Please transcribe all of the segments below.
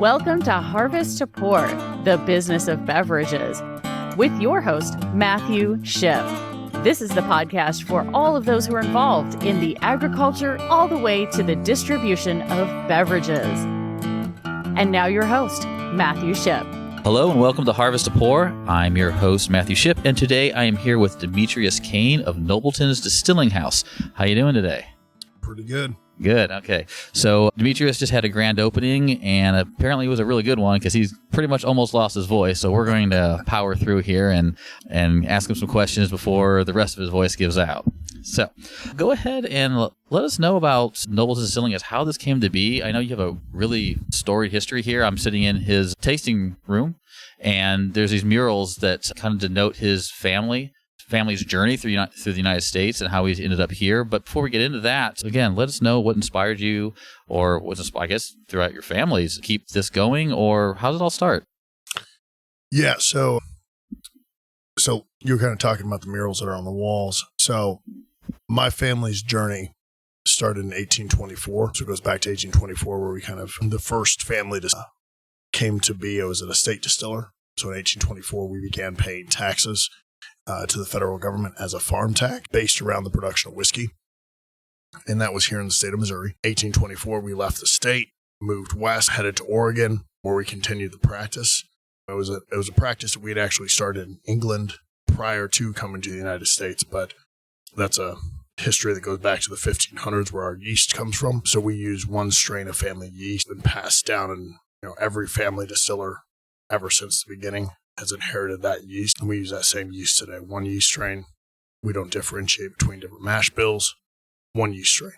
Welcome to Harvest to Pour, the business of beverages, with your host, Matthew Shipp. This is the podcast for all of those who are involved in the agriculture all the way to the distribution of beverages. And now your host, Matthew Shipp. Hello and welcome to Harvest to Pour. I'm your host, Matthew Shipp, and today I am here with Demetrius Cain of Nobletons Distilling House. How you doing today? Pretty good. Good. Okay. So Demetrius just had a grand opening, and apparently it was a really good one because he's pretty much almost lost his voice. So we're going to power through here and ask him some questions before the rest of his voice gives out. So go ahead and let us know about Nobletons Distilling as how this came to be. I know you have a really storied history here. I'm sitting in his tasting room, and there's these murals that kind of denote his family's journey through the United States and how he ended up here. But before we get into that, again, let us know what inspired you, or what's inspired, I guess, throughout your families to keep this going, or how did it all start? Yeah, so you're kind of talking about the murals that are on the walls. So my family's journey started in 1824. So it goes back to 1824, where we the first family came to be. I was an estate distiller. So in 1824, we began paying taxes to the federal government as a farm tax based around the production of whiskey. And that was here in the state of Missouri. 1824, we left the state, moved west, headed to Oregon, where we continued the practice. It was a practice that we had actually started in England prior to coming to the United States, but that's a history that goes back to the 1500s, where our yeast comes from. So we use one strain of family yeast and passed down, and every family distiller ever since the beginning has inherited that yeast, and we use that same yeast today. One yeast strain. We don't differentiate between different mash bills. One yeast strain.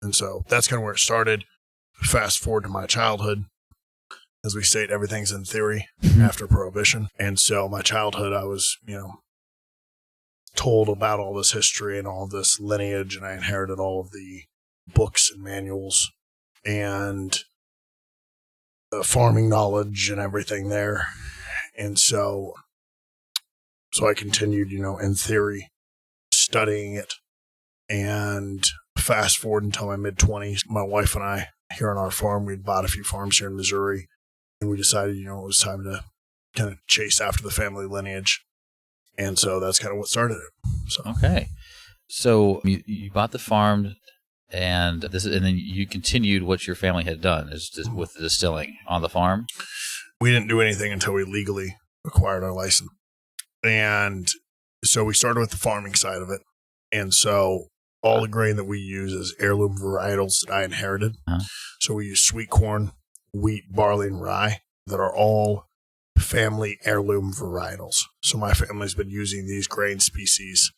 And so that's kind of where it started. Fast forward to my childhood. As we state, everything's in theory after Prohibition. And so my childhood, I was, told about all this history and all this lineage, and I inherited all of the books and manuals and the farming knowledge and everything there. And so I continued, in theory, studying it. And fast forward until my mid-20s, my wife and I, here on our farm, we'd bought a few farms here in Missouri, and we decided, it was time to kind of chase after the family lineage. And so that's kind of what started it. So. Okay. So you bought the farm, and then you continued what your family had done with the distilling on the farm? We didn't do anything until we legally acquired our license. And so we started with the farming side of it. And so all the grain that we use is heirloom varietals that I inherited. Uh-huh. So we use sweet corn, wheat, barley, and rye that are all family heirloom varietals. So my family's been using these grain species,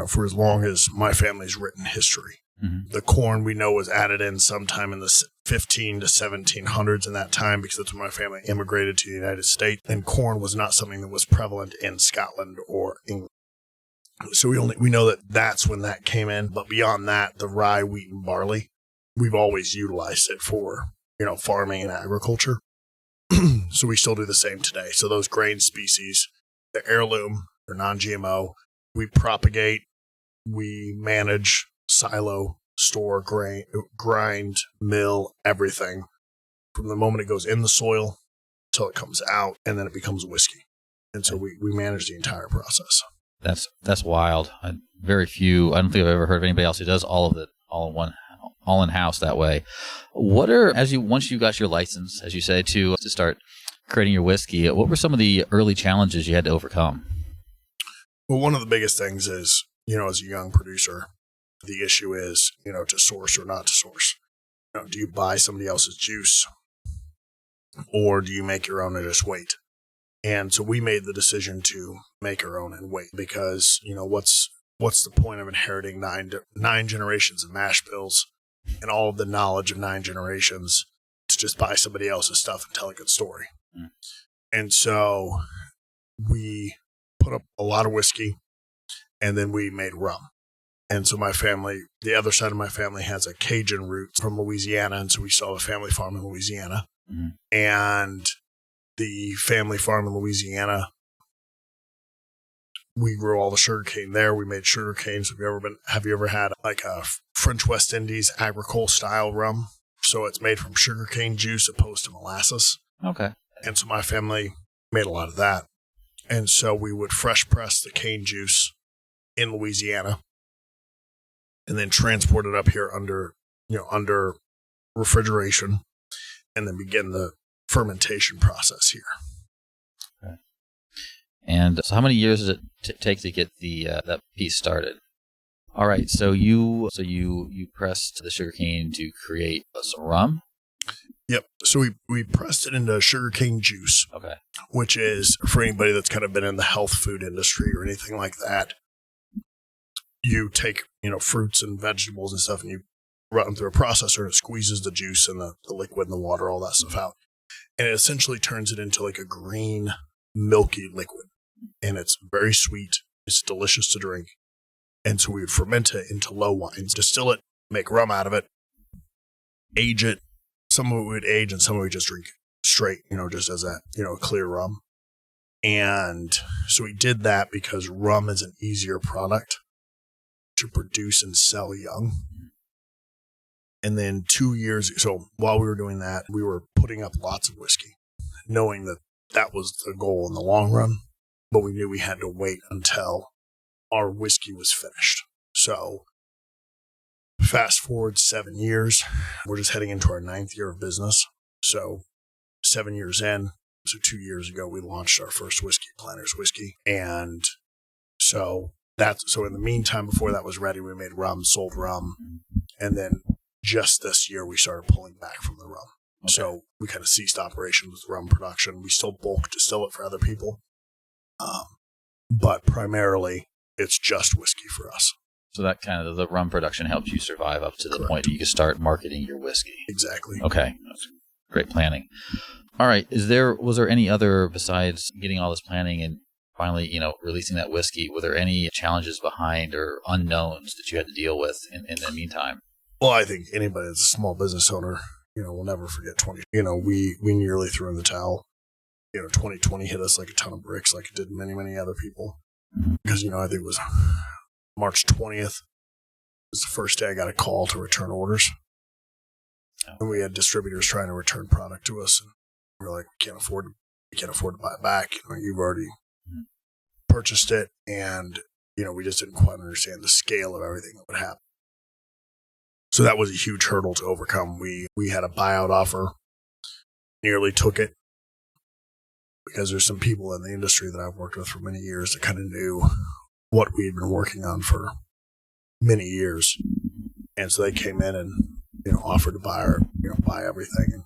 for as long as my family's written history. Mm-hmm. The corn we know was added in sometime in the 15 to 1700s in that time, because that's when my family immigrated to the United States. And corn was not something that was prevalent in Scotland or England. So we know that that's when that came in. But beyond that, the rye, wheat, and barley, we've always utilized it for, farming and agriculture. So we still do the same today. So those grain species, the heirloom, they're non-GMO. We propagate, we manage, silo, store, grind, mill, everything from the moment it goes in the soil till it comes out, and then it becomes whiskey. And so we manage the entire process. That's wild. Very few. I don't think I've ever heard of anybody else who does all of it all in house that way. Once you got your license, as you say, to start creating your whiskey, what were some of the early challenges you had to overcome? Well, one of the biggest things is, as a young producer, the issue is, to source or not to source. Do you buy somebody else's juice, or do you make your own and just wait? And so we made the decision to make our own and wait, because, what's the point of inheriting nine generations of mash bills and all of the knowledge of 9 generations to just buy somebody else's stuff and tell a good story? Mm. And so we put up a lot of whiskey, and then we made rum. And so my family, the other side of my family, has a Cajun root from Louisiana. And so we still have a family farm in Louisiana. Mm-hmm. And the family farm in Louisiana, we grew all the sugar cane there. We made sugar cane. So have you ever had like a French West Indies agricole style rum? So it's made from sugarcane juice opposed to molasses. Okay. And so my family made a lot of that. And so we would fresh press the cane juice in Louisiana and then transport it up here under refrigeration and then begin the fermentation process here. Okay. And so how many years does it take to get that piece started? All right, so you pressed the sugarcane to create some rum? Yep. So we pressed it into sugarcane juice. Okay. Which is, for anybody that's kind of been in the health food industry or anything like that, you take, fruits and vegetables and stuff and you run them through a processor and it squeezes the juice and the liquid and the water, all that stuff out. And it essentially turns it into like a green, milky liquid. And it's very sweet. It's delicious to drink. And so we would ferment it into low wines, distill it, make rum out of it, age it. Some of it we would age and some of it we just drink straight, just as a clear rum. And so we did that because rum is an easier product to produce and sell young. And then 2 years, so while we were doing that, we were putting up lots of whiskey, knowing that that was the goal in the long run. But we knew we had to wait until our whiskey was finished. So fast forward 7 years, we're just heading into our 9th year of business. So 7 years in, so 2 years ago, we launched our first whiskey, Planter's Whiskey. And so in the meantime, before that was ready, we made rum, sold rum. And then just this year, we started pulling back from the rum. Okay. So we kind of ceased operations with rum production. We still bulk distill it for other people. But primarily, it's just whiskey for us. So that kind of the rum production helps you survive up to the point that you can start marketing your whiskey. Exactly. Okay. That's great planning. All right. Was there any other, besides getting all this planning and finally, releasing that whiskey, were there any challenges behind or unknowns that you had to deal with in the meantime? Well, I think anybody that's a small business owner, will never forget 20. We nearly threw in the towel. 2020 hit us like a ton of bricks, like it did many, many other people. Because, I think it was March 20th was the first day I got a call to return orders. Oh. And we had distributors trying to return product to us. And we were like, we can't afford to buy it back. You've already purchased it. And, we just didn't quite understand the scale of everything that would happen. So that was a huge hurdle to overcome. We had a buyout offer, nearly took it. Because there's some people in the industry that I've worked with for many years that kind of knew what we had been working on for many years. And so they came in and, offered to buy everything.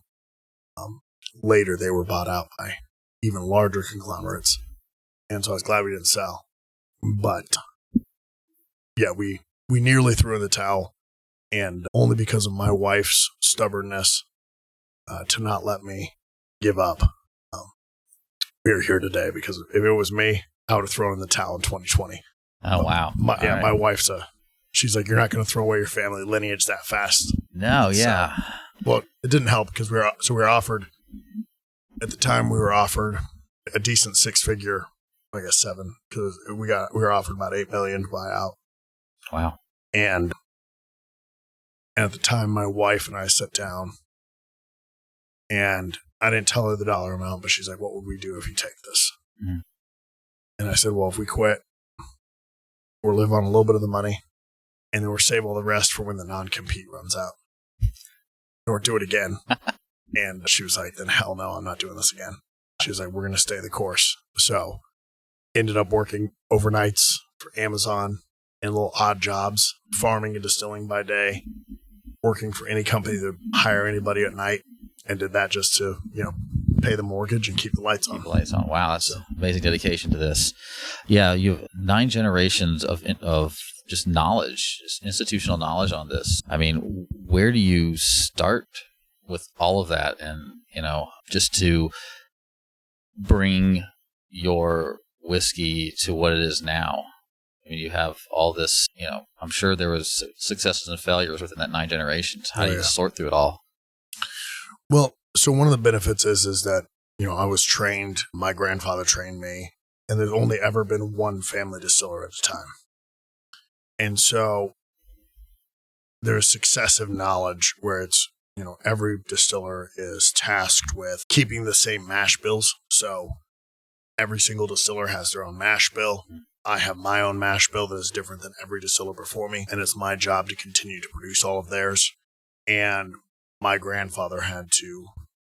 And later they were bought out by even larger conglomerates. And so I was glad we didn't sell. But yeah, we nearly threw in the towel. And only because of my wife's stubbornness to not let me give up. We're here today because if it was me, I would have thrown in the towel in 2020. Oh, wow. My wife's she's like, you're not going to throw away your family lineage that fast. No, yeah. Well, it didn't help because we were offered, at the time we were offered a decent 6-figure, I guess 7, because we were offered about $8 million to buy out. Wow. And at the time, my wife and I sat down and I didn't tell her the dollar amount, but she's like, what would we do if you take this? Mm-hmm. And I said, well, if we quit, we'll live on a little bit of the money and then we'll save all the rest for when the non-compete runs out. Or do it again. And she was like, then hell no, I'm not doing this again. She was like, we're going to stay the course. So ended up working overnights for Amazon and little odd jobs, farming and distilling by day, working for any company to hire anybody at night. And did that just to, pay the mortgage and keep the lights on. Keep the lights on. Wow, that's amazing dedication to this. Yeah, you have 9 generations of just knowledge, just institutional knowledge on this. I mean, where do you start with all of that? And, just to bring your whiskey to what it is now. I mean, you have all this, I'm sure there was successes and failures within that 9 generations. How do you sort through it all? Well, so one of the benefits is that, I was trained, my grandfather trained me, and there's only ever been one family distiller at a time. And so there's successive knowledge where it's every distiller is tasked with keeping the same mash bills. So every single distiller has their own mash bill. I have my own mash bill that is different than every distiller before me, and it's my job to continue to produce all of theirs. And my grandfather had to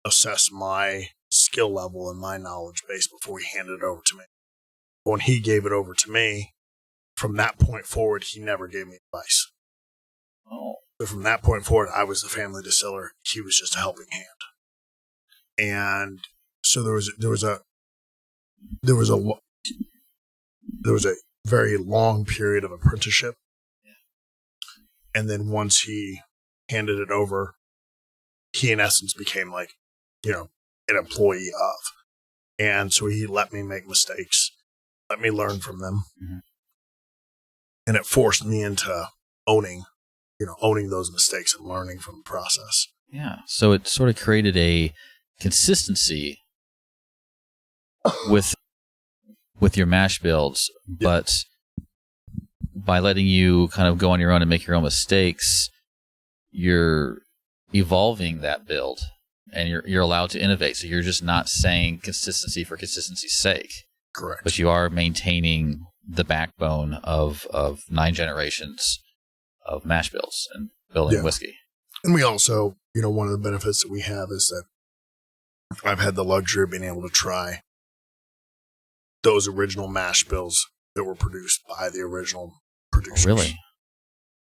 assess my skill level and my knowledge base before he handed it over to me. When he gave it over to me, from that point forward, he never gave me advice. Oh. So from that point forward, I was the family distiller. He was just a helping hand. And so there was a very long period of apprenticeship. And then once he handed it over, he in essence became like, an employee of. And so he let me make mistakes, let me learn from them. Mm-hmm. And it forced me into owning those mistakes and learning from the process. Yeah. So it sort of created a consistency with your mash builds, but by letting you kind of go on your own and make your own mistakes, you're evolving that build and you're allowed to innovate. So you're just not saying consistency for consistency's sake. Correct. But you are maintaining the backbone of 9 generations of mash bills and building whiskey. And we also, one of the benefits that we have is that I've had the luxury of being able to try those original mash bills that were produced by the original producers. Oh, really?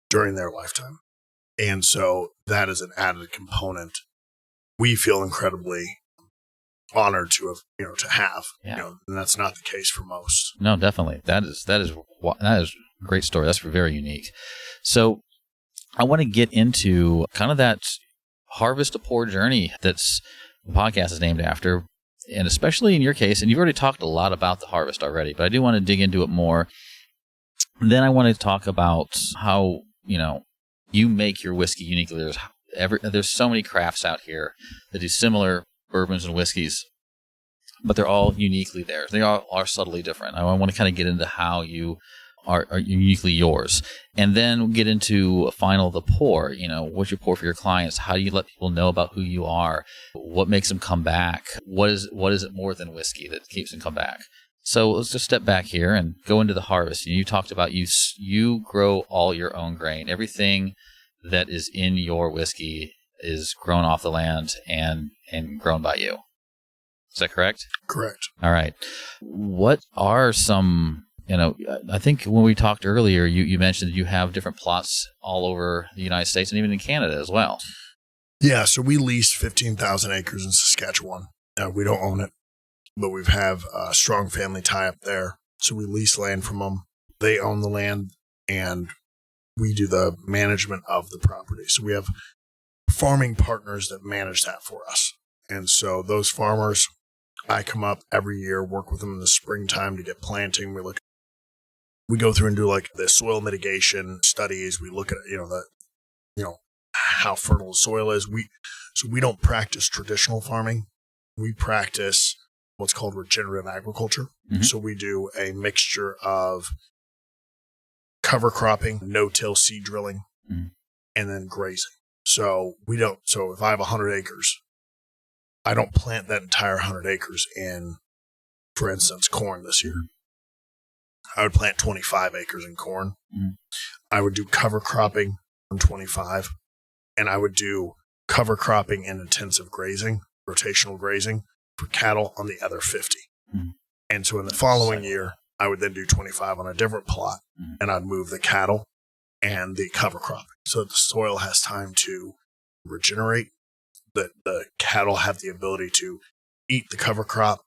During their lifetime. And so that is an added component we feel incredibly honored to have, and that's not the case for most. No, definitely. That is a great story. That's very unique. So I want to get into kind of that harvest to pour journey that's the podcast is named after, and especially in your case, and you've already talked a lot about the harvest already, but I do want to dig into it more. Then I want to talk about how, you make your whiskey uniquely. There's so many crafts out here that do similar bourbons and whiskeys, but they're all uniquely theirs. They all are subtly different. I want to kind of get into how you are uniquely yours, and then get into the pour. What you pour for your clients. How do you let people know about who you are? What makes them come back? What is it more than whiskey that keeps them come back? So let's just step back here and go into the harvest. You talked about you grow all your own grain. Everything that is in your whiskey is grown off the land and grown by you. Is that correct? Correct. All right. What are some, I think when we talked earlier, you mentioned that you have different plots all over the United States and even in Canada as well. Yeah. So we lease 15,000 acres in Saskatchewan. We don't own it, but we have a strong family tie up there. So we lease land from them. They own the land and we do the management of the property. So we have farming partners that manage that for us. And so those farmers, I come up every year, work with them in the springtime to get planting. We go through and do like the soil mitigation studies. We look at, how fertile the soil is. So we don't practice traditional farming. We practice what's called regenerative agriculture. Mm-hmm. So we do a mixture of cover cropping, no-till seed drilling, and then grazing. So if I have 100 acres, I don't plant that entire 100 acres in, for instance, corn this year. I would plant 25 acres in corn. I would do cover cropping on 25, and I would do cover cropping and intensive grazing, rotational grazing for cattle on the other 50. And so in the following year, I would then do 25 on a different plot, and I'd move the cattle and the cover cropping so that the soil has time to regenerate, that the cattle have the ability to eat the cover crop,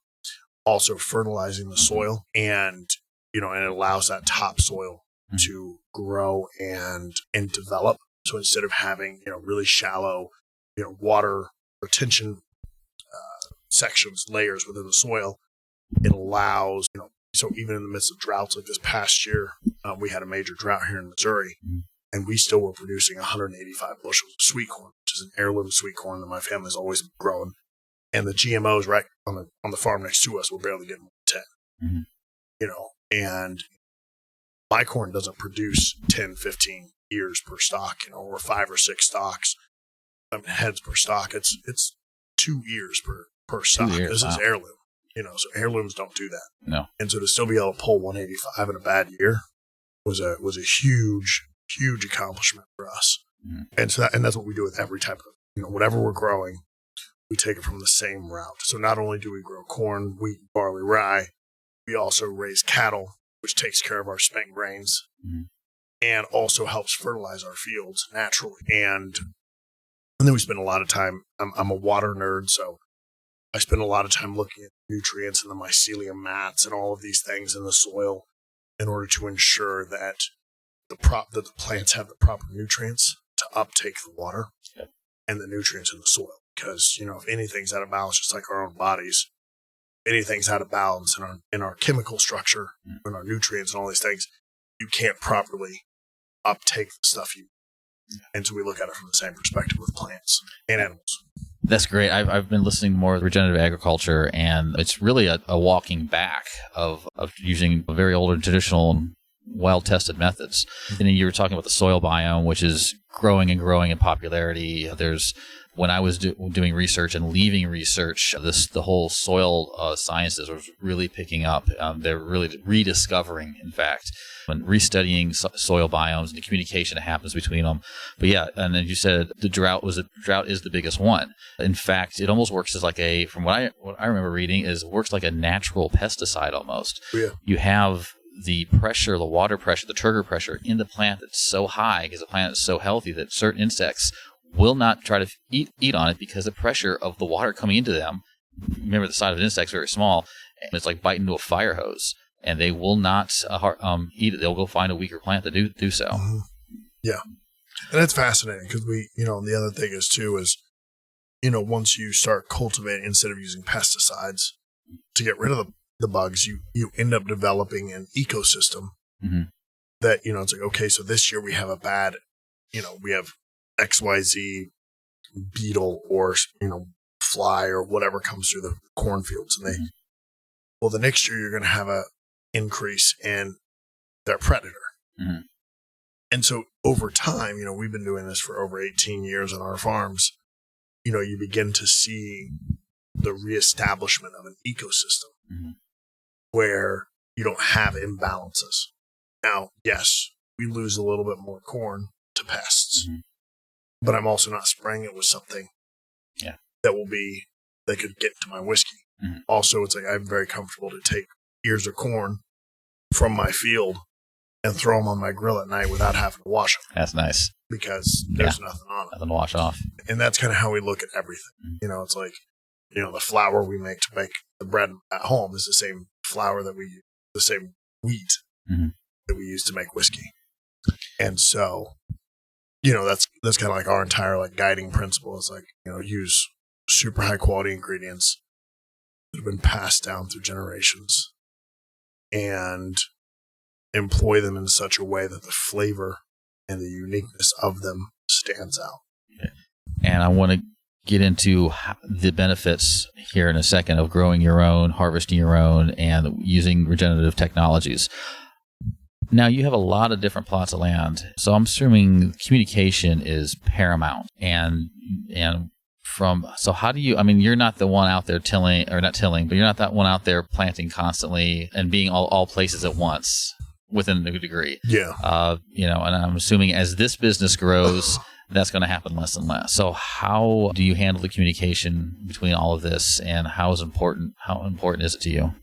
also fertilizing the soil, and and it allows that topsoil to grow and develop. So instead of having really shallow water retention sections, layers within the soil, it allows so even in the midst of droughts like this past year, we had a major drought here in Missouri, and we still were producing 185 bushels of sweet corn, which is an heirloom sweet corn that my family's always grown. And the GMOs right on the farm next to us were barely getting 10. And my corn doesn't produce 10, 15 ears per stalk, or 5 or 6 stalks. heads per stock. It's 2 years per stock. 2 years, This wow. is heirloom. So heirlooms don't do that. No. And so to still be able to pull 185 in a bad year was a huge accomplishment for us. Mm-hmm. And that's what we do with every type of, whatever we're growing, we take it from the same route. So not only do we grow corn, wheat, barley, rye, we also raise cattle, which takes care of our spent grains, mm-hmm. and also helps fertilize our fields naturally. And then we spend a lot of time, I'm a water nerd, so I spend a lot of time looking at nutrients and the mycelium mats and all of these things in the soil in order to ensure that the plants have the proper nutrients to uptake the water and the nutrients in the soil. Because, if anything's out of balance, just like our own bodies, if anything's out of balance in our chemical structure, in our nutrients and all these things, you can't properly uptake the stuff you need. And so we look at it from the same perspective with plants and animals. That's great. I've been listening more to regenerative agriculture, and it's really a walking back of using very old and traditional well-tested methods. And you were talking about the soil biome, which is growing and growing in popularity. When I was doing research and leaving research, the whole soil sciences was really picking up. They're really rediscovering, in fact, when restudying soil biomes and the communication that happens between them. But yeah, and then you said the drought is the biggest one. In fact, it almost works as from what I remember reading, works like a natural pesticide almost. Yeah. You have the pressure, the water pressure, the trigger pressure in the plant that's so high because the plant is so healthy that certain insects will not try to eat on it because the pressure of the water coming into them. Remember, the size of an insect is very small, and it's like biting into a fire hose, and they will not eat it. They'll go find a weaker plant to do so. Mm-hmm. Yeah, and that's fascinating because the other thing is too is, once you start cultivating instead of using pesticides to get rid of the bugs, you end up developing an ecosystem mm-hmm. that it's like, okay, so this year we have a bad, we have XYZ beetle or fly or whatever comes through the cornfields, and well, the next year you're going to have a increase in their predator, mm-hmm. and so over time, we've been doing this for over 18 years on our farms. You begin to see the reestablishment of an ecosystem mm-hmm. where you don't have imbalances. Now, yes, we lose a little bit more corn to pests. Mm-hmm. But I'm also not spraying it with something that could get to my whiskey. Mm-hmm. Also, it's like I'm very comfortable to take ears of corn from my field and throw them on my grill at night without having to wash them. That's nice. Because there's nothing on it. Nothing to wash off. And that's kind of how we look at everything. Mm-hmm. It's like, the flour we make to make the bread at home is the same flour that we use, the same wheat mm-hmm. that we use to make whiskey. And so, that's kind of like our entire guiding principle is use super high quality ingredients that have been passed down through generations and employ them in such a way that the flavor and the uniqueness of them stands out. And I want to get into the benefits here in a second of growing your own, harvesting your own, and using regenerative technologies. Now, you have a lot of different plots of land, so I'm assuming communication is paramount. So how do you, you're not the one out there but you're not that one out there planting constantly and being all places at once within a degree. Yeah. And I'm assuming as this business grows, that's going to happen less and less. So how do you handle the communication between all of this, and how important is it to you?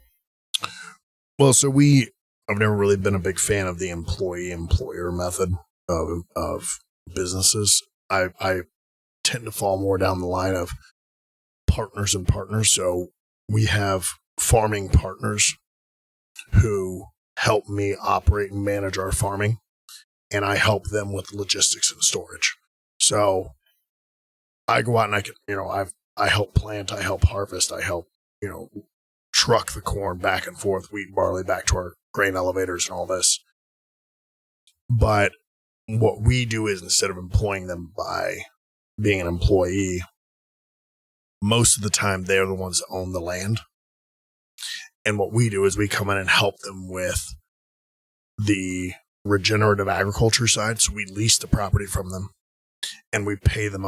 Well, so I've never really been a big fan of the employee-employer method of businesses. I tend to fall more down the line of partners and partners. So we have farming partners who help me operate and manage our farming, and I help them with logistics and storage. So I go out and I help plant, I help harvest, I help, truck the corn back and forth, wheat and barley back to our grain elevators and all this. But what we do is, instead of employing them by being an employee, most of the time they're the ones that own the land. And what we do is we come in and help them with the regenerative agriculture side. So we lease the property from them and we pay them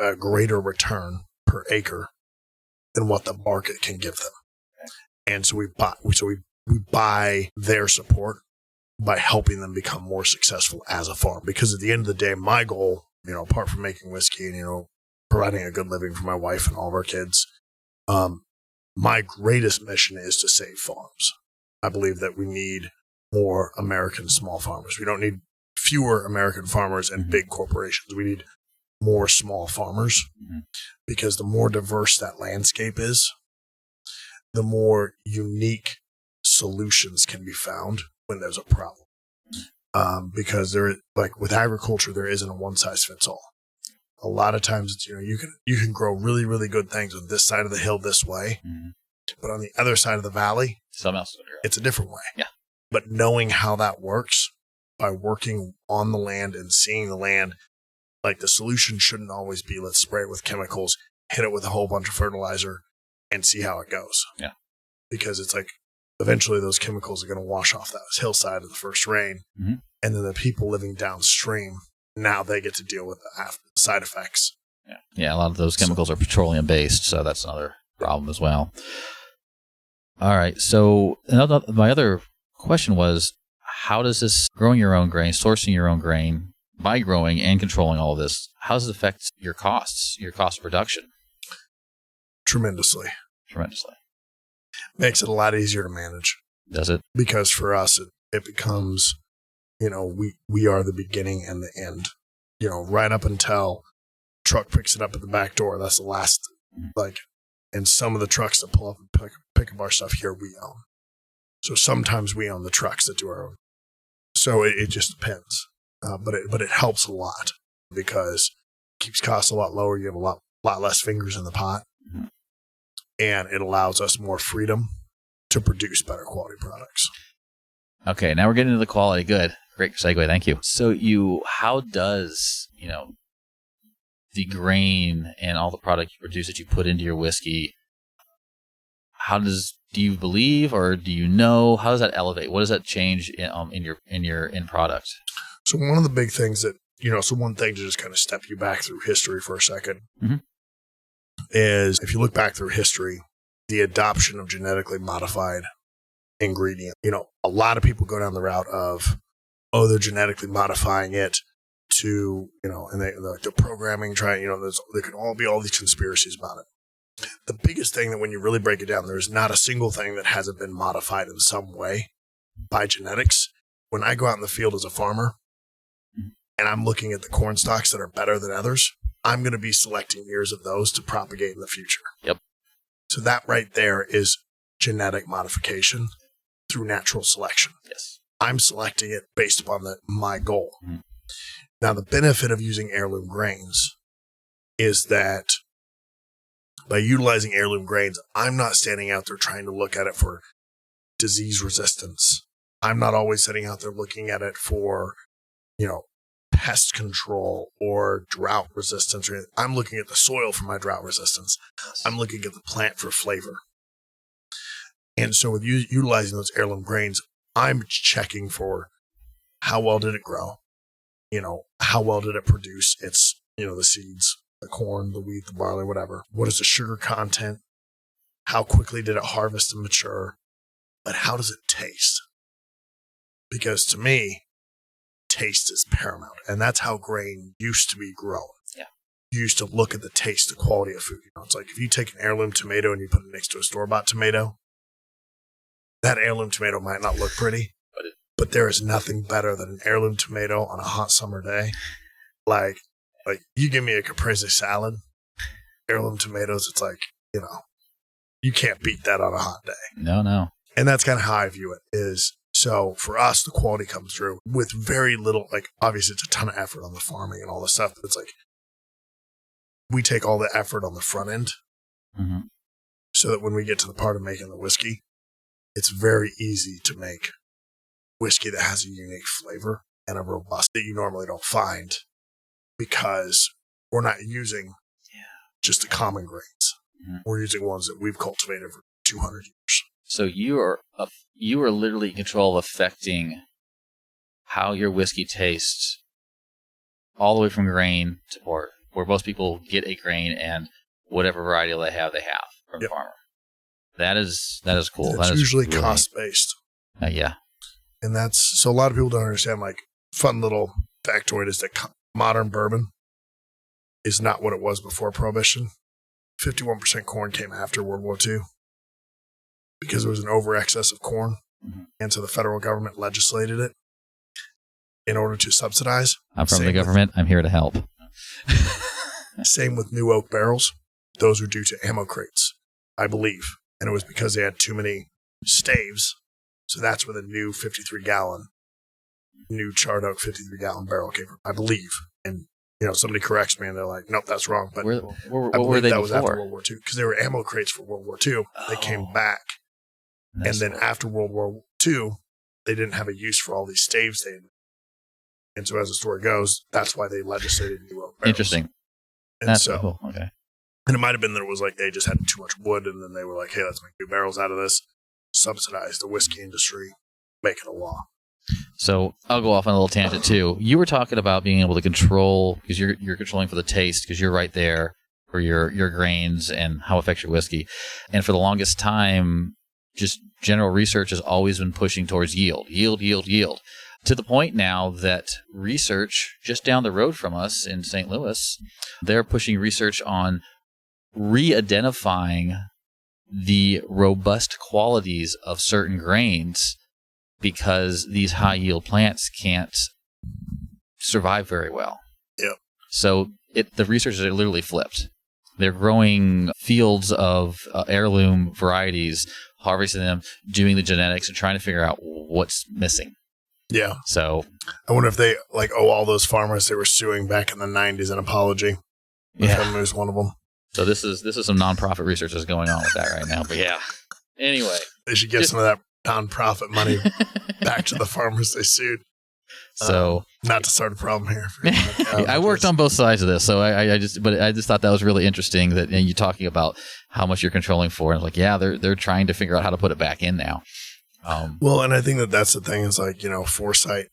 a greater return per acre than what the market can give them. And so we buy their support by helping them become more successful as a farm. Because at the end of the day, my goal, apart from making whiskey and, providing a good living for my wife and all of our kids, my greatest mission is to save farms. I believe that we need more American small farmers. We don't need fewer American farmers and big corporations. We need more small farmers, because the more diverse that landscape is, the more unique solutions can be found when there's a problem. Because with agriculture, there isn't a one size fits all. A lot of times it's, you can grow really, really good things on this side of the hill this way, but on the other side of the valley, something else, it's a different way. Yeah. But knowing how that works by working on the land and seeing the land, like the solution shouldn't always be, let's spray it with chemicals, hit it with a whole bunch of fertilizer and see how it goes. Yeah. Because it's like, eventually those chemicals are going to wash off that hillside of the first rain. And then the people living downstream, now they get to deal with the side effects. Yeah. A lot of those chemicals are petroleum based. So that's another problem as well. All right. So my other question was, how does this growing your own grain, sourcing your own grain, by growing and controlling all of this, how does it affect your costs, your cost of production? Tremendously. Makes it a lot easier to manage. Does it? Because for us, it becomes, we are the beginning and the end. Right up until truck picks it up at the back door. That's the last, and some of the trucks that pull up and pick up our stuff here, we own. So sometimes we own the trucks that do our own. So it just depends. But it helps a lot because it keeps costs a lot lower. You have a lot less fingers in the pot, and it allows us more freedom to produce better quality products. Okay, now we're getting into the quality. Good. Great segue. Thank you. So how does, the grain and all the product you produce that you put into your whiskey, do you believe or do you know, how does that elevate? What does that change in your end product? So one of the big things that, one thing to just kind of step you back through history for a second is, if you look back through history, the adoption of genetically modified ingredient. A lot of people go down the route of, they're genetically modifying it to, and they're programming, there could all be all these conspiracies about it. The biggest thing that when you really break it down, there's not a single thing that hasn't been modified in some way by genetics. When I go out in the field as a farmer and I'm looking at the corn stalks that are better than others, I'm going to be selecting years of those to propagate in the future. Yep. So that right there is genetic modification through natural selection. Yes. I'm selecting it based upon my goal. Now, the benefit of using heirloom grains is that by utilizing heirloom grains, I'm not standing out there trying to look at it for disease resistance. I'm not always sitting out there looking at it for, pest control or drought resistance. I'm looking at the soil for my drought resistance. I'm looking at the plant for flavor. And so with utilizing those heirloom grains, I'm checking for how well did it grow? How well did it produce its, the seeds, the corn, the wheat, the barley, whatever. What is the sugar content? How quickly did it harvest and mature? But how does it taste? Because to me, taste is paramount. And that's how grain used to be grown. Yeah. You used to look at the taste, the quality of food. It's like if you take an heirloom tomato and you put it next to a store-bought tomato, that heirloom tomato might not look pretty, but there is nothing better than an heirloom tomato on a hot summer day. Like you give me a caprese salad, heirloom tomatoes, it's like, you can't beat that on a hot day. No. And that's kind of how I view it is. So for us, the quality comes through with very little, obviously it's a ton of effort on the farming and all this stuff, but it's like, we take all the effort on the front end so that when we get to the part of making the whiskey, it's very easy to make whiskey that has a unique flavor and a robust that you normally don't find because we're not using just the common grains. We're using ones that we've cultivated for 200 years. So you are literally in control of affecting how your whiskey tastes all the way from grain to port. where most people get a grain and whatever variety they have from the farmer. That is cool. It's that is usually really, cost-based. Yeah. And so a lot of people don't understand, like, fun little factoid is that modern bourbon is not what it was before Prohibition. 51% corn came after World War II because there was an over-excess of corn. Mm-hmm. And so the federal government legislated it in order to subsidize. I'm from the government. I'm here to help. Same with new oak barrels. Those were due to ammo crates, I believe. And it was because they had too many staves. So that's where the new 53-gallon, new charred oak 53-gallon barrel came from, I believe. And, somebody corrects me and they're like, nope, that's wrong. But what were they that before? Was after World War II because they were ammo crates for World War II. They came back. And then after World War II, they didn't have a use for all these staves they had. And so as the story goes, that's why they legislated new oak barrels. Interesting. And that's cool. Okay. And it might have been that it was like they just had too much wood, and then they were like, hey, let's make new barrels out of this, subsidize the whiskey industry, make it a law. So I'll go off on a little tangent too. You were talking about being able to control, because you're controlling for the taste, because you're right there for your grains and how it affects your whiskey. And for the longest time, just general research has always been pushing towards yield, to the point now that research just down the road from us in St. Louis, they're pushing research on re-identifying the robust qualities of certain grains because these high yield plants can't survive very well. Yep. So the researchers are literally flipped. They're growing fields of heirloom varieties, harvesting them, doing the genetics, and trying to figure out what's missing. Yeah. So I wonder if they owe all those farmers they were suing back in the 90s an apology. Yeah. Was one of them. So this is some nonprofit research that's going on with that right now. But yeah. Anyway, they should get some of that nonprofit money back to the farmers they sued. So not to start a problem here. I worked on both sides of this, so I just thought that was really interesting that you talking about how much you're controlling for, and they're trying to figure out how to put it back in now. Well, and I think that's the thing is foresight.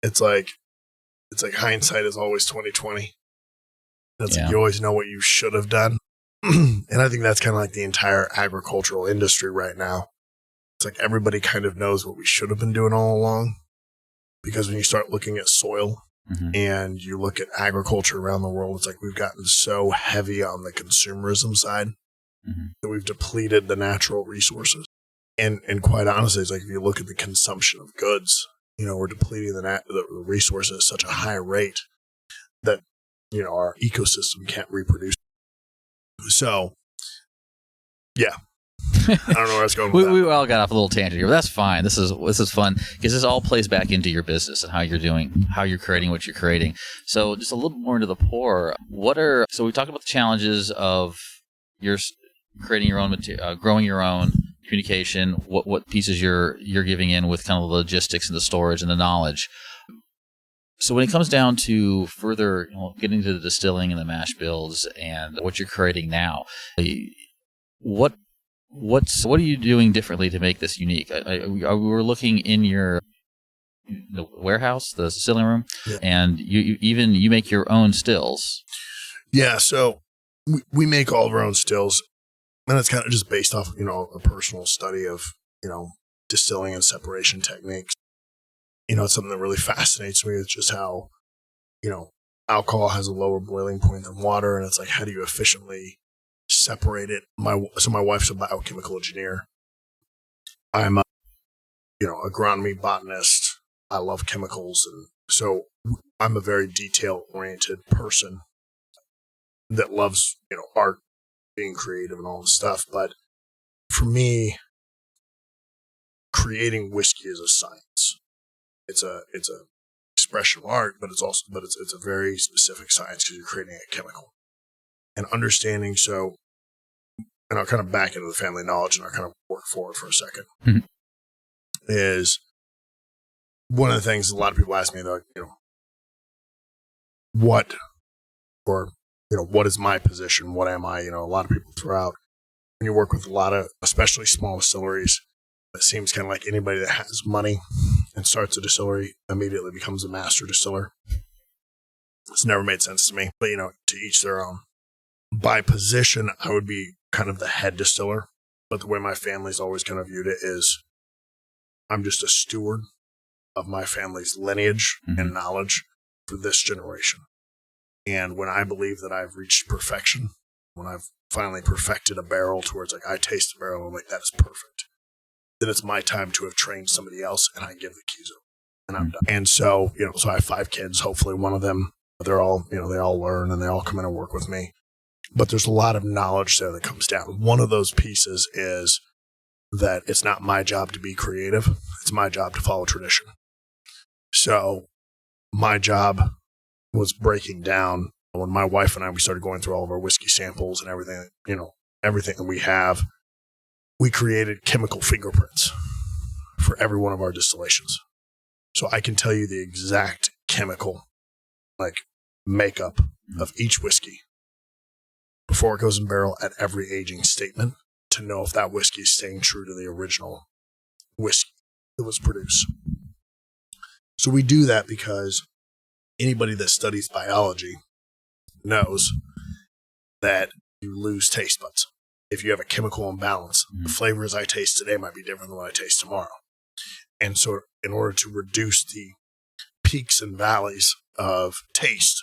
It's like hindsight is always 20/20. It's like you always know what you should have done, and I think that's kind of like the entire agricultural industry right now. It's like everybody kind of knows what we should have been doing all along, because when you start looking at soil and you look at agriculture around the world, it's like we've gotten so heavy on the consumerism side that we've depleted the natural resources. And quite honestly, it's like if you look at the consumption of goods, we're depleting the resources at such a high rate that, our ecosystem can't reproduce. So, yeah. I don't know where I was going with that. We all got off a little tangent here, but that's fine. This is fun because this all plays back into your business and how you're creating what you're creating. So just a little more into the pour. So we talked about the challenges of your creating your own material, growing your own communication, what pieces you're giving in with kind of the logistics and the storage and the knowledge. So when it comes down to further getting to the distilling and the mash bills and what you're creating now, what are you doing differently to make this unique? We're looking in the warehouse, the distilling room, and you make your own stills. Yeah, so we make all of our own stills, and it's kind of just based off a personal study of distilling and separation techniques. It's something that really fascinates me. It's just how alcohol has a lower boiling point than water, and it's like how do you efficiently separate it. My wife's a biochemical engineer. I'm a agronomy botanist. I love chemicals, and so I'm a very detail oriented person that loves art, being creative, and all this stuff. But for me, creating whiskey is a science. It's a expression of art, but it's a very specific science because you're creating a chemical. And understanding, and I'll kind of back into the family knowledge and I'll kind of work forward for a second, is one of the things a lot of people ask me, like, what is my position? What am I? A lot of people throw out, when you work with a lot of, especially small distilleries, it seems kind of like anybody that has money and starts a distillery immediately becomes a master distiller. It's never made sense to me, but to each their own. By position, I would be kind of the head distiller, but the way my family's always kind of viewed it is I'm just a steward of my family's lineage and knowledge for this generation. And when I believe that I've reached perfection, when I've finally perfected a barrel to where it's like I taste the barrel, I'm like, that is perfect. Then it's my time to have trained somebody else, and I give the keys over, and I'm done. And so, so I have 5 kids. Hopefully one of them, they're all, they all learn and they all come in and work with me. But there's a lot of knowledge there that comes down. One of those pieces is that it's not my job to be creative. It's my job to follow tradition. So my job was breaking down when my wife and I, we started going through all of our whiskey samples and everything, everything that we have. We created chemical fingerprints for every one of our distillations. So I can tell you the exact chemical, makeup of each whiskey before it goes in barrel at every aging statement to know if that whiskey is staying true to the original whiskey that was produced. So we do that because anybody that studies biology knows that you lose taste buds. If you have a chemical imbalance, the flavors I taste today might be different than what I taste tomorrow. And so in order to reduce the peaks and valleys of taste.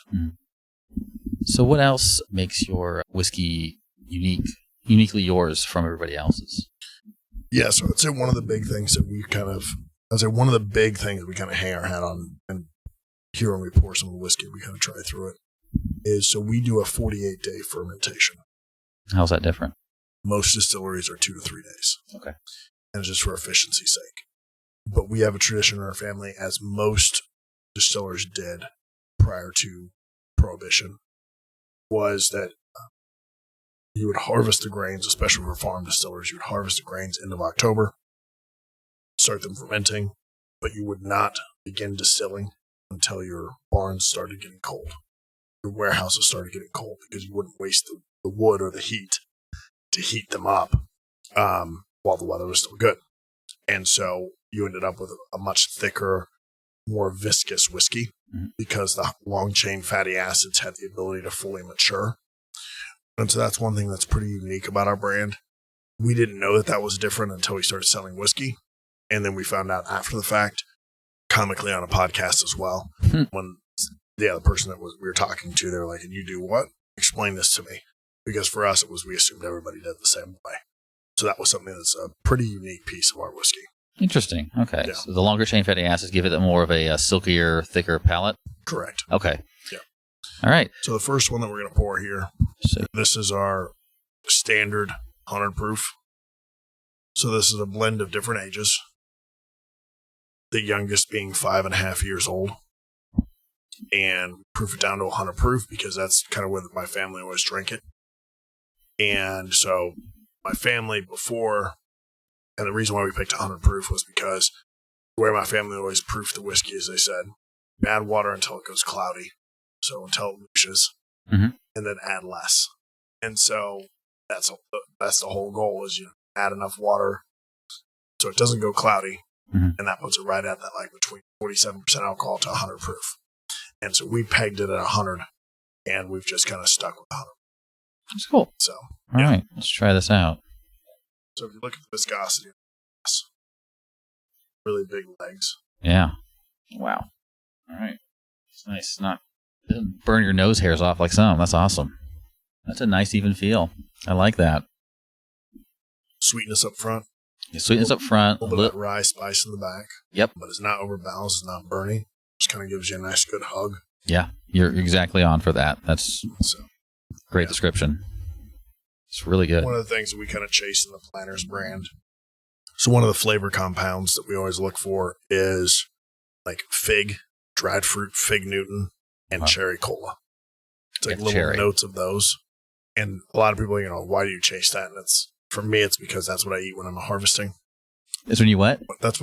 So what else makes your whiskey uniquely yours from everybody else's? Yeah, so I'd say one of the big things that we kind of hang our hat on, and here when we pour some of the whiskey, we kind of try through it, is so we do a 48-day fermentation. How's that different? Most distilleries are 2 to 3 days. Okay. And it's just for efficiency's sake. But we have a tradition in our family, as most distillers did prior to Prohibition, was that you would harvest the grains, especially for farm distillers. You would harvest the grains end of October, start them fermenting, but you would not begin distilling until your barns started getting cold. Your warehouses started getting cold, because you wouldn't waste the wood or the heat to heat them up while the weather was still good. And so you ended up with a much thicker, more viscous whiskey, because the long chain fatty acids had the ability to fully mature. And so that's one thing that's pretty unique about our brand. We didn't know that was different until we started selling whiskey. And then we found out after the fact, comically on a podcast as well, when the person that we were talking to, they were like, "And you do what? Explain this to me." Because for us, we assumed everybody did the same way. So that was something that's a pretty unique piece of our whiskey. Interesting. Okay. Yeah. So the longer chain fatty acids give it more of a silkier, thicker palate? Correct. Okay. Yeah. All right. So the first one that we're going to pour here, this is our standard 100 proof. So this is a blend of different ages. The youngest being 5.5 years old. And proof it down to 100 proof because that's kind of where my family always drank it. And so my family before, and the reason why we picked 100 proof was because where my family always proofed the whiskey, as they said, add water until it goes cloudy. So until it looshes, and then add less. And so that's the whole goal, is you add enough water so it doesn't go cloudy, and that puts it right at that, between 47% alcohol to 100 proof. And so we pegged it at 100, and we've just kind of stuck with 100. That's cool. So, all right, let's try this out. So if you look at the viscosity, really big legs. Yeah. Wow. All right. It's nice. Doesn't burn your nose hairs off like some. That's awesome. That's a nice even feel. I like that. Sweetness up front. Yeah, sweetness up front. A little bit of rye spice in the back. Yep. But it's not overbalanced. It's not burning. Just kind of gives you a nice, good hug. Yeah. You're exactly on for that. That's great description. It's really good. One of the things that we kind of chase in the Planters brand. So one of the flavor compounds that we always look for is fig, dried fruit, fig Newton, and cherry cola. It's little cherry notes of those. And a lot of people, why do you chase that? And for me, it's because that's what I eat when I'm harvesting. Is when you what? That's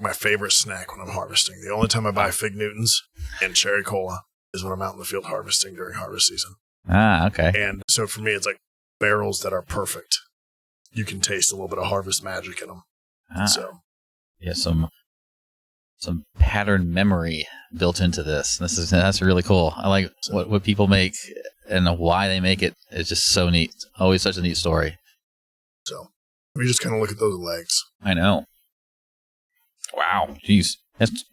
my favorite snack when I'm harvesting. The only time I buy fig Newtons and cherry cola is when I'm out in the field harvesting during harvest season. Ah, okay. And so for me, it's barrels that are perfect. You can taste a little bit of harvest magic in them. Ah. So yeah, some some pattern memory built into this. That's really cool. I like what people make and why they make it. It's just so neat. Always such a neat story. So we just kind of look at those legs. I know. Wow. Jeez. That's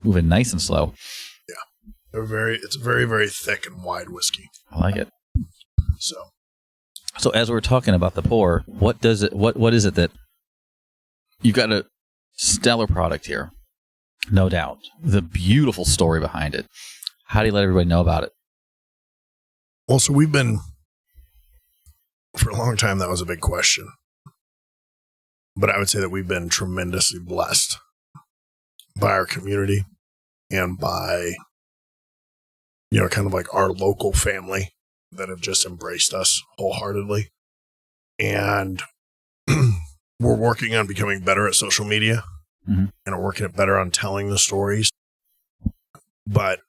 moving nice and slow. Yeah. It's a very, very thick and wide whiskey. I like it. So as we're talking about the pour, what is it that you've got a stellar product here? No doubt. The beautiful story behind it. How do you let everybody know about it? Well, so we've been, for a long time, that was a big question. But I would say that we've been tremendously blessed by our community and by, kind of like our local family that have just embraced us wholeheartedly. And we're working on becoming better at social media and are working better on telling the stories. But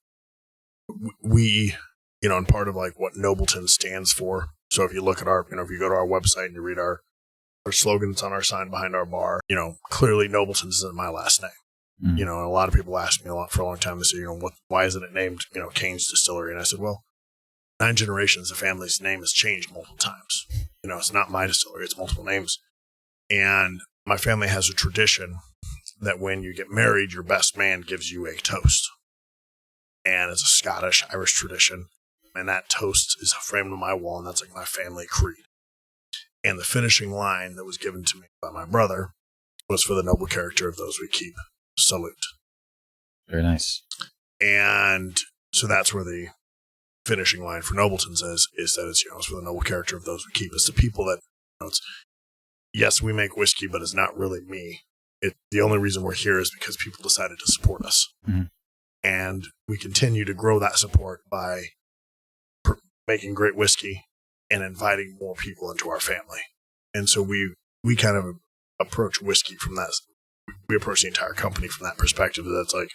we, and part of like what Nobleton stands for. So if you look at if you go to our website and you read our slogan that's on our sign behind our bar, clearly Nobletons isn't my last name. And a lot of people ask me for a long time, they say, why isn't it named, Cain's Distillery? And I said, well, 9 generations, the family's name has changed multiple times. It's not my distillery, it's multiple names. And my family has a tradition that when you get married, your best man gives you a toast. And it's a Scottish, Irish tradition. And that toast is framed on my wall, and that's like my family creed. And the finishing line that was given to me by my brother was, for the noble character of those we keep, salute. Very nice. And so that's where the finishing line for Nobletons is that it's for the noble character of those we keep. It's the people that, yes, we make whiskey, but it's not really me. The only reason we're here is because people decided to support us. Mm-hmm. And we continue to grow that support by making great whiskey and inviting more people into our family. And so we kind of approach whiskey from that. We approach the entire company from that perspective. That's like,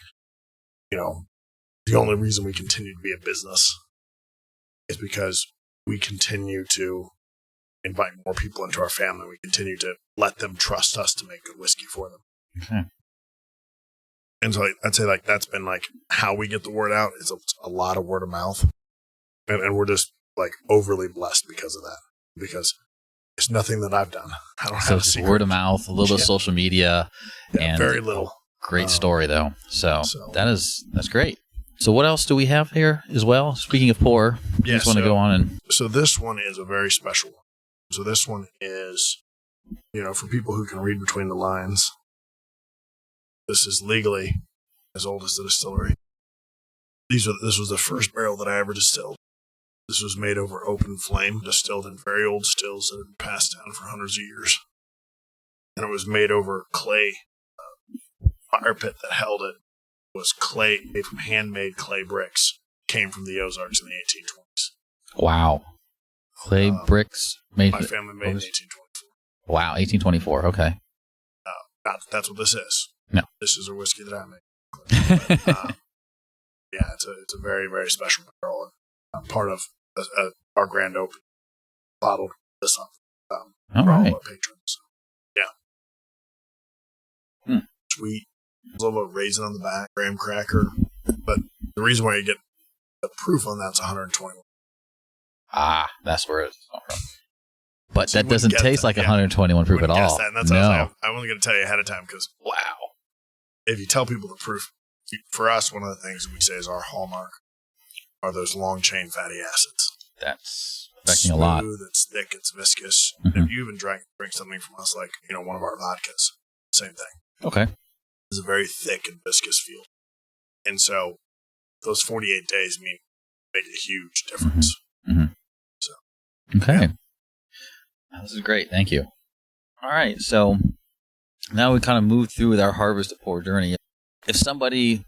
the only reason we continue to be a business is because we continue to invite more people into our family. We continue to let them trust us to make good whiskey for them. Okay. And so I'd say that's been how we get the word out is a lot of word of mouth. And we're just overly blessed because of that, because it's nothing that I've done. I don't have a secret. Word of mouth, a little bit of social media, and very little. Great story though. So that's great. So what else do we have here as well? Speaking of pour, I just want to go on and. So this one is a very special one. So this one is, for people who can read between the lines, this is legally as old as the distillery. This was the first barrel that I ever distilled. This was made over open flame, distilled in very old stills that had been passed down for hundreds of years. And it was made over clay. Fire pit that held it was clay, made from handmade clay bricks. Came from the Ozarks in the 1820s. Wow. Clay bricks made. My family made in 1824. Wow, 1824. Okay. That's what this is. No. This is a whiskey that I make. But, it's a very, very special barrel. Part of our grand opening, bottled this up for all of our patrons. Yeah. Sweet. There's a little bit of raisin on the back, graham cracker. But the reason why you get the proof on that's 121. Ah, that's where it's from. But so that doesn't taste like 121 proof at all. That, and that's what I wasn't going to tell you ahead of time because, wow. If you tell people the proof, for us, one of the things that we say is our hallmark are those long chain fatty acids. That's affecting a lot. It's thick, it's viscous. Mm-hmm. If you even drink something from us, like one of our vodkas, same thing. Okay, it's a very thick and viscous feel, and so those 48 days make a huge difference. Mm-hmm. So, okay, this is great. Thank you. All right, so now we kind of moved through with our harvest to pour journey. If somebody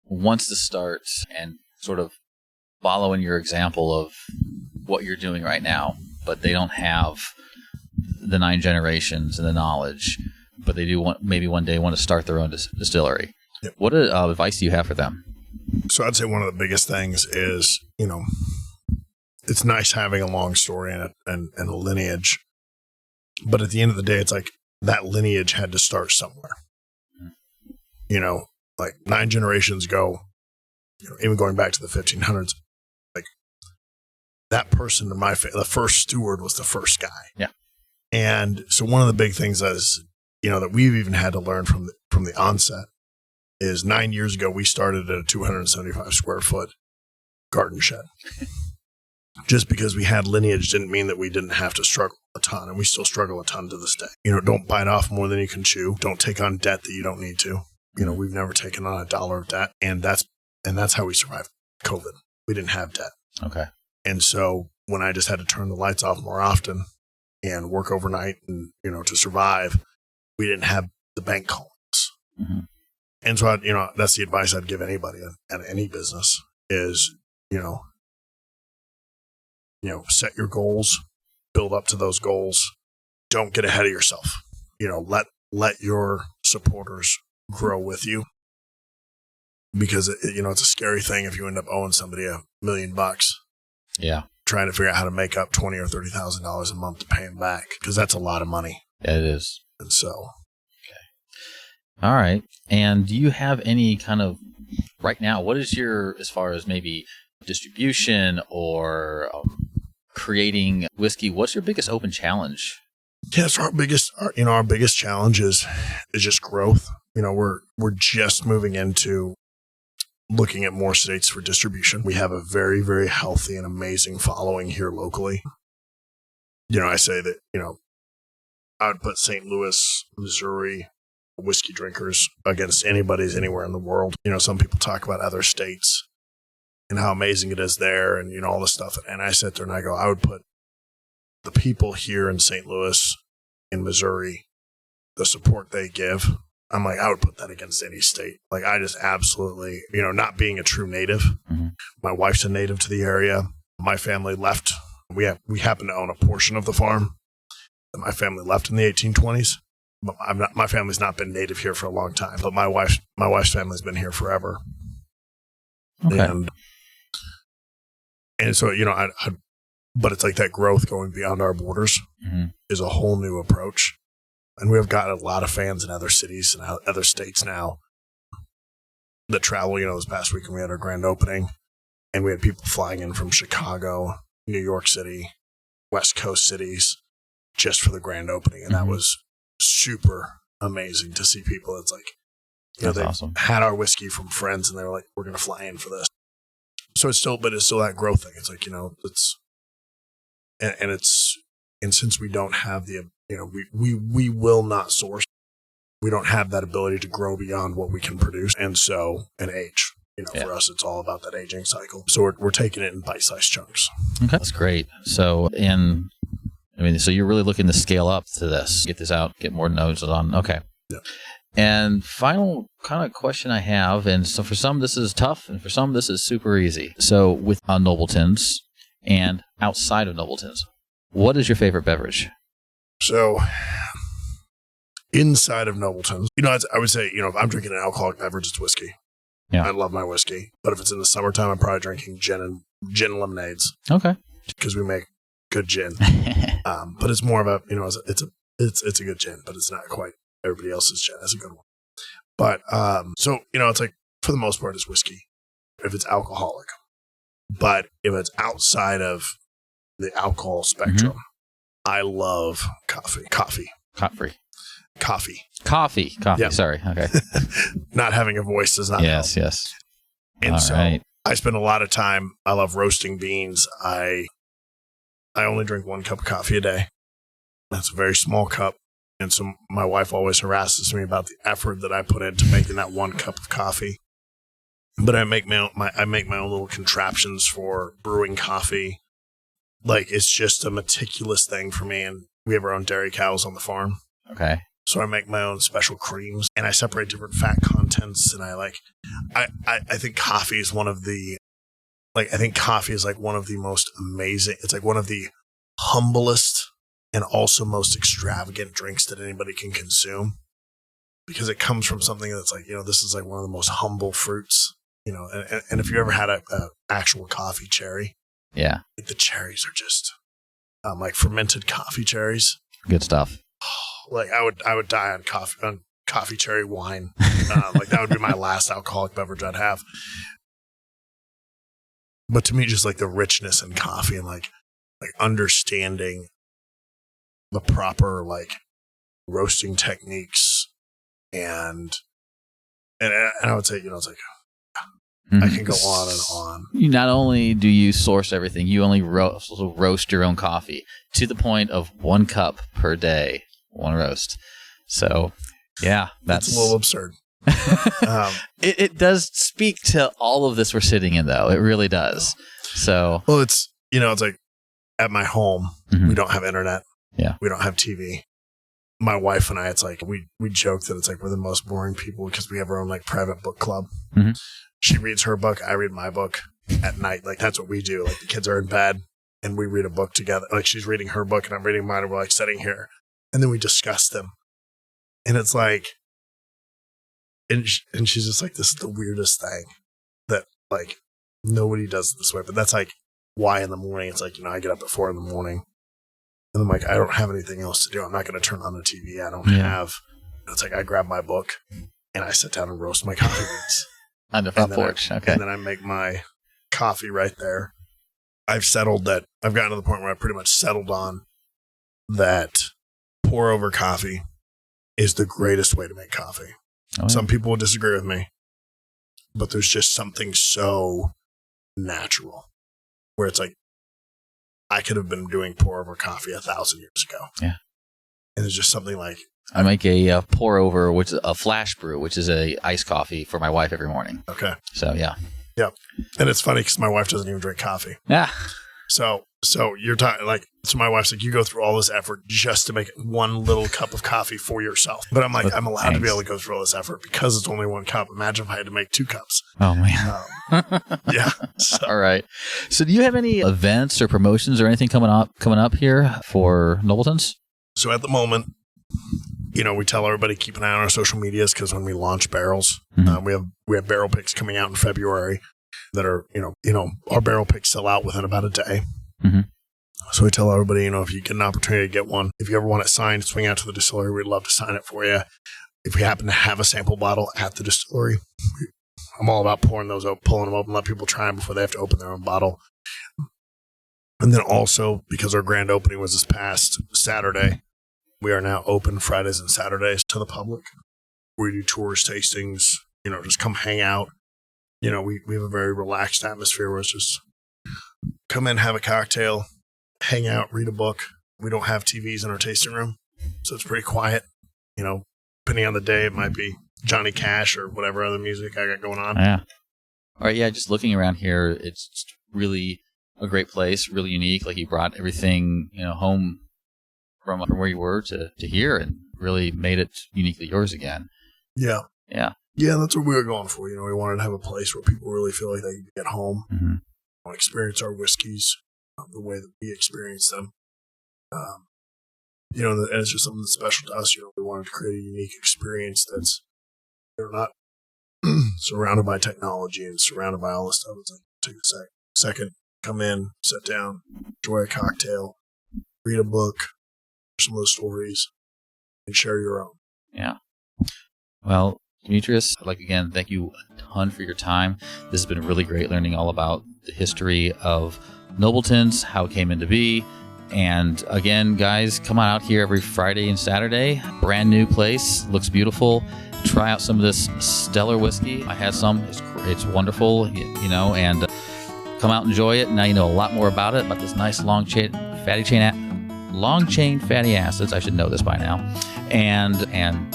wants to start and sort of follow in your example of what you're doing right now, but they don't have the 9 generations and the knowledge, but they do maybe one day want to start their own distillery. Yep. What advice do you have for them? So I'd say one of the biggest things is, it's nice having a long story and a lineage, but at the end of the day, it's like that lineage had to start somewhere. like 9 generations ago, even going back to the 1500s, like that person in my family, the first steward was the first guy. Yeah. And so one of the big things is, that we've even had to learn from the onset is 9 years ago, we started at a 275 square foot garden shed. Just because we had lineage didn't mean that we didn't have to struggle a ton, and we still struggle a ton to this day. Don't bite off more than you can chew. Don't take on debt that you don't need to. We've never taken on $1 of debt, and that's how we survived COVID. We didn't have debt. Okay. And so when I just had to turn the lights off more often and work overnight and, to survive, we didn't have the bank callings. Mm-hmm. And so, that's the advice I'd give anybody at any business is, set your goals, build up to those goals. Don't get ahead of yourself. Let your supporters grow with you, because it's a scary thing if you end up owing somebody $1 million. Yeah. Trying to figure out how to make up $20,000 or $30,000 a month to pay them back, because that's a lot of money. Yeah, it is. And so. Okay. All right. And do you have any kind of, right now, what is your, as far as maybe distribution or creating whiskey, what's your biggest open challenge? Yes, our biggest challenge is just growth. We're just moving into looking at more states for distribution. We have a very, very healthy and amazing following here locally. I say that, I would put St. Louis, Missouri whiskey drinkers against anybody's anywhere in the world. Some people talk about other states and how amazing it is there and, all this stuff. And I sit there and I go, I would put the people here in St. Louis, in Missouri, the support they give. I'm like, I would put that against any state. Like, I just absolutely, not being a true native. Mm-hmm. My wife's a native to the area. My family left. We happen to own a portion of the farm. My family left in the 1820s. But my family's not been native here for a long time. But my wife's family's been here forever. Okay. And so, but it's like that growth going beyond our borders mm-hmm. is a whole new approach. And we've got a lot of fans in other cities and other states now that travel. This past weekend we had our grand opening, and we had people flying in from Chicago, New York City, West Coast cities just for the grand opening. And mm-hmm. that was super amazing to see people. It's like, That's they awesome. Had our whiskey from friends and they were like, we're going to fly in for this. So it's still that growth thing. It's like, and since we don't have the, we will not source. We don't have that ability to grow beyond what we can produce. And age, for us, it's all about that aging cycle. So we're taking it in bite-sized chunks. Okay. That's great. So, so you're really looking to scale up to this, get this out, get more noses on. Okay. Yeah. And final kind of question I have, and so for some this is tough, and for some this is super easy. So with Nobletons and outside of Nobletons, what is your favorite beverage? So inside of Nobletons, I would say, if I'm drinking an alcoholic beverage, it's whiskey. Yeah. I love my whiskey. But if it's in the summertime, I'm probably drinking gin lemonades. Okay. Because we make good gin. But it's more of a, it's a good gin, but it's not quite everybody else's gin. That's a good one. But, it's like, for the most part, it's whiskey if it's alcoholic. But if it's outside of the alcohol spectrum, mm-hmm. I love coffee. Coffee. Yep. Sorry. Okay. Not having a voice does not help. Yes. And All so right. I spend a lot of time. I love roasting beans. I only drink 1 cup of coffee a day. That's a very small cup. And so my wife always harasses me about the effort that I put into making that 1 cup of coffee. But I make my own little contraptions for brewing coffee. Like, it's just a meticulous thing for me. And we have our own dairy cows on the farm. Okay. So I make my own special creams, and I separate different fat contents. And I think coffee is one of the, one of the most amazing. It's like one of the humblest and also most extravagant drinks that anybody can consume, because it comes from something that's like, this is like one of the most humble fruits, and if you ever had a actual coffee cherry, yeah, like the cherries are just like fermented coffee cherries. Good stuff. Like I would die on coffee, on coffee cherry wine. Like that would be my last alcoholic beverage I'd have. But to me, just like the richness in coffee and like understanding the proper like roasting techniques and I would say, it's like I can go on and on. You not only do you source everything, you only roast your own coffee to the point of 1 cup per day, 1 roast. So, yeah, that's a little absurd. It does speak to all of this we're sitting in, though. It really does. So, well, it's like at my home, we don't have internet. Yeah, we don't have TV. My wife and I, it's like we joke that it's like we're the most boring people because we have our own like private book club. Mm-hmm. She reads her book, I read my book at night. Like that's what we do. Like the kids are in bed and we read a book together. Like she's reading her book and I'm reading mine and we're like sitting here and then we discuss them. And it's like, and she's just like, this is the weirdest thing that like nobody does it this way. But that's like why in the morning, it's like, I get up at 4 a.m. and I'm like, I don't have anything else to do. I'm not going to turn on the TV. I don't have, it's like I grab my book and I sit down and roast my coffee beans. On the front porch. Okay. And then I make my coffee right there. I've settled that. I've gotten to the point where I pretty much settled on that pour over coffee is the greatest way to make coffee. Oh, yeah. Some people will disagree with me, but there's just something so natural where it's like, I could have been doing pour over coffee 1,000 years ago. Yeah. And it's just something like, I make a pour over, which is a flash brew, which is a iced coffee for my wife every morning. Okay. So, yeah. Yeah. And it's funny because my wife doesn't even drink coffee. Yeah. So you're talking like, so my wife's like, you go through all this effort just to make 1 little cup of coffee for yourself. But I'm like, I'm allowed to be able to go through all this effort because it's only 1 cup. Imagine if I had to make 2 cups. Oh, man. Yeah. So. All right. So do you have any events or promotions or anything coming up here for Nobletons? So at the moment, we tell everybody keep an eye on our social medias because when we launch barrels, we have barrel picks coming out in February that are, our barrel picks sell out within about a day. Mm-hmm. So we tell everybody, if you get an opportunity to get one, if you ever want it signed, swing out to the distillery. We'd love to sign it for you. If we happen to have a sample bottle at the distillery, I'm all about pouring those out, pulling them open, let people try them before they have to open their own bottle. And then also, because our grand opening was this past Saturday, we are now open Fridays and Saturdays to the public. We do tours, tastings, just come hang out. We have a very relaxed atmosphere where it's just come in, have a cocktail, hang out, read a book. We don't have TVs in our tasting room, so it's pretty quiet. Depending on the day, it might be Johnny Cash or whatever other music I got going on. Yeah. All right. Yeah. Just looking around here, it's really a great place, really unique. Like you brought everything, home from where you were to here and really made it uniquely yours again. Yeah. Yeah. Yeah. That's what we were going for. We wanted to have a place where people really feel like they can get home, experience our whiskeys the way that we experience them. And it's just something that's special to us. We wanted to create a unique experience that's not surrounded by technology and surrounded by all this stuff. It's like, take a second, come in, sit down, enjoy a cocktail, read a book, some of the stories, and share your own. Yeah. Well, Demetrius, I'd like again, thank you a ton for your time. This has been really great learning all about the history of Nobletons, how it came into be. And again, guys, come on out here every Friday and Saturday. Brand new place, looks beautiful. Try out some of this stellar whiskey. I had some. It's wonderful, and come out and enjoy it. Now you know a lot more about it, about this nice long chain fatty acids. I should know this by now. And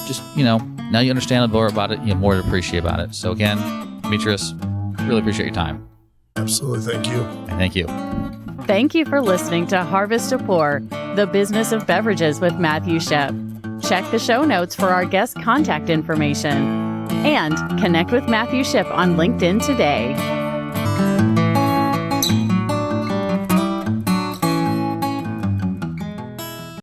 just, now you understand more about it, you have more to appreciate about it. So again, Demetrius, really appreciate your time. Absolutely. Thank you. And thank you. Thank you for listening to Harvest to Pour, the business of beverages with Matthew Shipp. Check the show notes for our guest contact information and connect with Matthew Shipp on LinkedIn today.